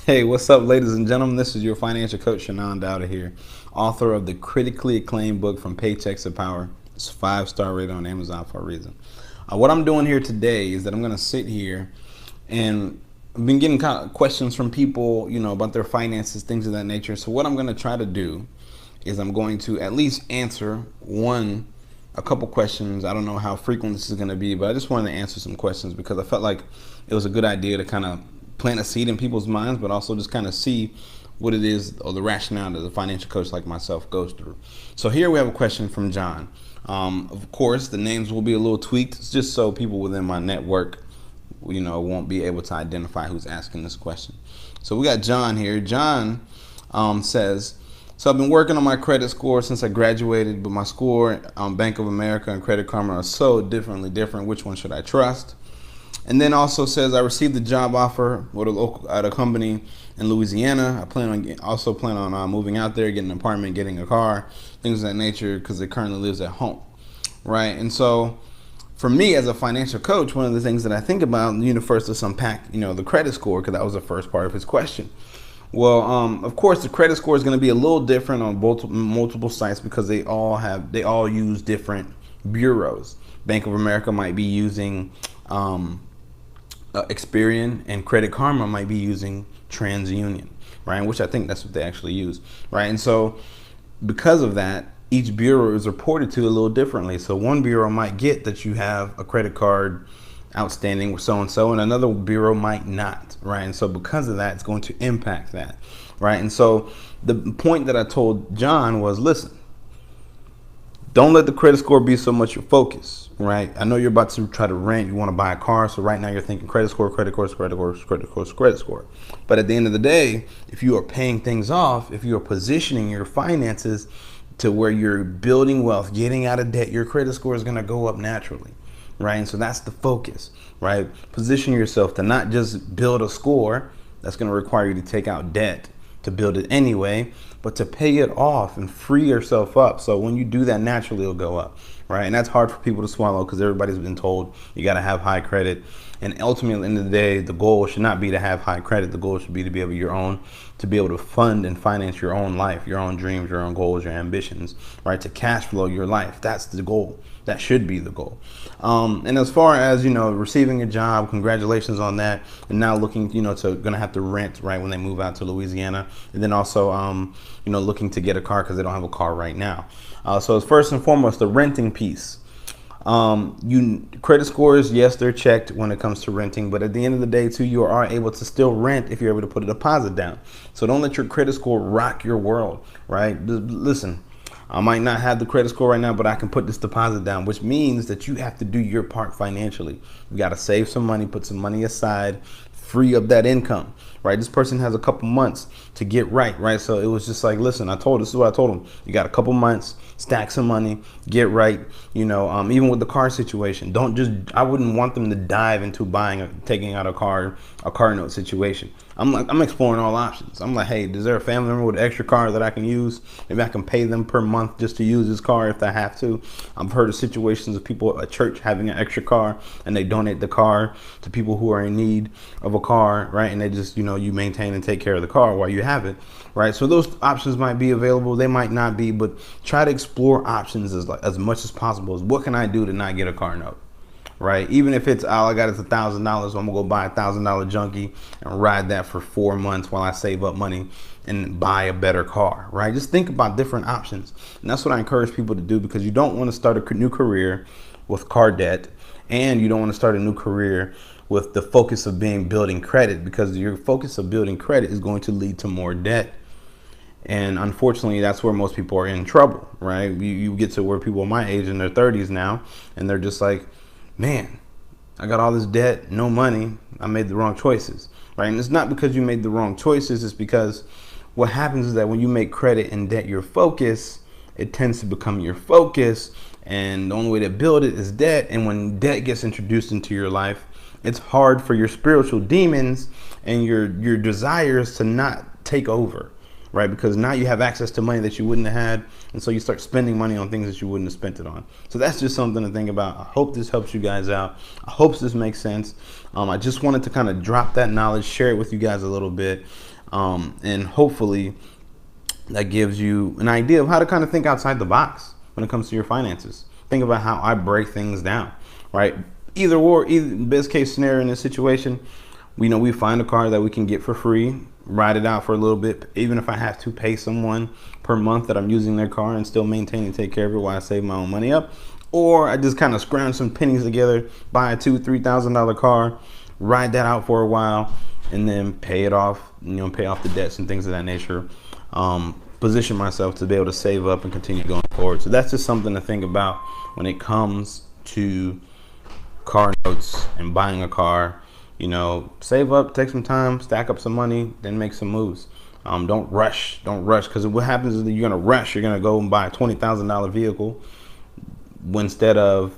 Hey, what's up, ladies and gentlemen? This is your financial coach, Shannaan Dawda here, author of the critically acclaimed book From Paychecks to Power. It's 5-star rated on Amazon for a reason. What I'm doing here today is that I'm going to sit here and I've been getting kind of questions from people, about their finances, things of that nature. So what I'm going to try to do is I'm going to at least answer a couple questions. I don't know how frequent this is going to be, but I just wanted to answer some questions because I felt like it was a good idea to kind of plant a seed in people's minds, but also just kind of see what it is or the rationale that a financial coach like myself goes through. So here we have a question from John. Of course, the names will be a little tweaked. It's just so people within my network, won't be able to identify who's asking this question. So we got John here. John says, so I've been working on my credit score since I graduated, but my score on Bank of America and Credit Karma are so different. Which one should I trust? And then also says, I received a job offer at a company in Louisiana. I plan on moving out there, getting an apartment, getting a car, things of that nature, because it currently lives at home, right? And so for me as a financial coach, one of the things that I think about, first let's unpack, the credit score, because that was the first part of his question. Well, of course, the credit score is going to be a little different on multiple sites because they all use different bureaus. Bank of America might be using Experian, and Credit Karma might be using TransUnion, right? Which I think that's what they actually use, right? And so because of that, each bureau is reported to a little differently. So one bureau might get that you have a credit card outstanding with so-and-so, and another bureau might not, right? And so because of that, it's going to impact that, right? And so the point that I told John was, listen, don't let the credit score be so much your focus, right? I know you're about to try to rent, you want to buy a car, so right now you're thinking credit score. But at the end of the day, if you are paying things off, if you are positioning your finances to where you're building wealth, getting out of debt, your credit score is going to go up naturally, right? And so that's the focus, right? Position yourself to not just build a score that's going to require you to take out debt to build it anyway, but to pay it off and free yourself up. So when you do that, naturally it'll go up, right? And that's hard for people to swallow because everybody's been told you got to have high credit. And ultimately, at the end of the day, the goal should not be to have high credit. The goal should be to be able to fund and finance your own life, your own dreams, your own goals, your ambitions, right? To cash flow your life. That's the goal. That should be the goal. And as far as, receiving a job, congratulations on that. And now looking, gonna have to rent, right, when they move out to Louisiana. And then also, looking to get a car because they don't have a car right now. So first and foremost, the renting piece. Credit scores, yes, they're checked when it comes to renting, but at the end of the day too, you are able to still rent if you're able to put a deposit down. So don't let your credit score rock your world, right? Listen, I might not have the credit score right now, but I can put this deposit down, which means that you have to do your part financially. You got to save some money, put some money aside, free up that income, right? This person has a couple months to get right? So it was just like, listen, this is what I told them. You got a couple months, stack some money, get right. Even with the car situation, I wouldn't want them to dive into taking out a car note situation. I'm exploring all options. I'm like, hey, is there a family member with an extra car that I can use? Maybe I can pay them per month just to use this car if I have to. I've heard of situations of people at church having an extra car and they donate the car to people who are in need of a car, right? And they just, you maintain and take care of the car while you have it, right? So those options might be available. They might not be, but try to explore options as much as possible. What can I do to not get a car note? Right? Even if it's all I got is $1,000, so I'm gonna go buy $1,000 junkie and ride that for 4 months while I save up money and buy a better car, right? Just think about different options. And that's what I encourage people to do, because you don't want to start a new career with car debt, and you don't want to start a new career with the focus of building credit, because your focus of building credit is going to lead to more debt. And unfortunately, that's where most people are in trouble, right? You get to where people my age in their 30s now, and they're just like, man, I got all this debt, no money, I made the wrong choices, right? And it's not because you made the wrong choices, it's because what happens is that when you make credit and debt your focus, it tends to become your focus, and the only way to build it is debt. And when debt gets introduced into your life, it's hard for your spiritual demons and your desires to not take over, right? Because now you have access to money that you wouldn't have had, and so you start spending money on things that you wouldn't have spent it on. So that's just something to think about. I hope this helps you guys out. I hope this makes sense. I just wanted to kind of drop that knowledge, share it with you guys a little bit. And hopefully that gives you an idea of how to kind of think outside the box when it comes to your finances. Think about how I break things down, right? Either best case scenario in this situation, we find a car that we can get for free, ride it out for a little bit, even if I have to pay someone per month that I'm using their car, and still maintain and take care of it while I save my own money up. Or I just kind of scrounge some pennies together, buy a $2,000-$3,000 car, ride that out for a while, and then pay it off, pay off the debts and things of that nature. Position myself to be able to save up and continue going forward. So that's just something to think about when it comes to car notes and buying a car. Save up, take some time, stack up some money, then make some moves. Don't rush, because what happens is that you're gonna rush. You're gonna go and buy a $20,000 vehicle instead of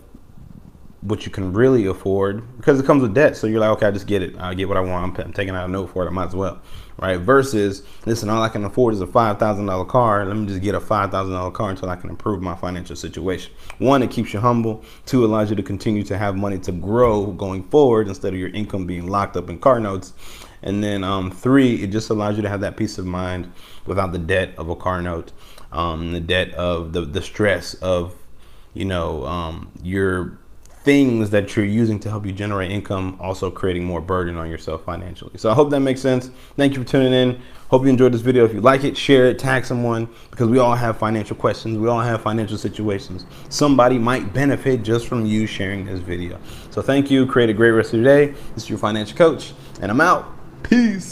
what you can really afford, because it comes with debt. So you're like, okay, I just get it. I get what I want. I'm taking out a note for it. I might as well, right? Versus, listen, all I can afford is a $5,000 car. Let me just get a $5,000 car until I can improve my financial situation. One, it keeps you humble. Two, allows you to continue to have money to grow going forward instead of your income being locked up in car notes. And then three, it just allows you to have that peace of mind without the debt of a car note, the debt of the stress of, your things that you're using to help you generate income, also creating more burden on yourself financially. So I hope that makes sense. Thank you for tuning in. Hope you enjoyed this video. If you like it, share it, tag someone, because we all have financial questions. We all have financial situations. Somebody might benefit just from you sharing this video. So thank you. Create a great rest of your day. This is your financial coach, and I'm out. Peace.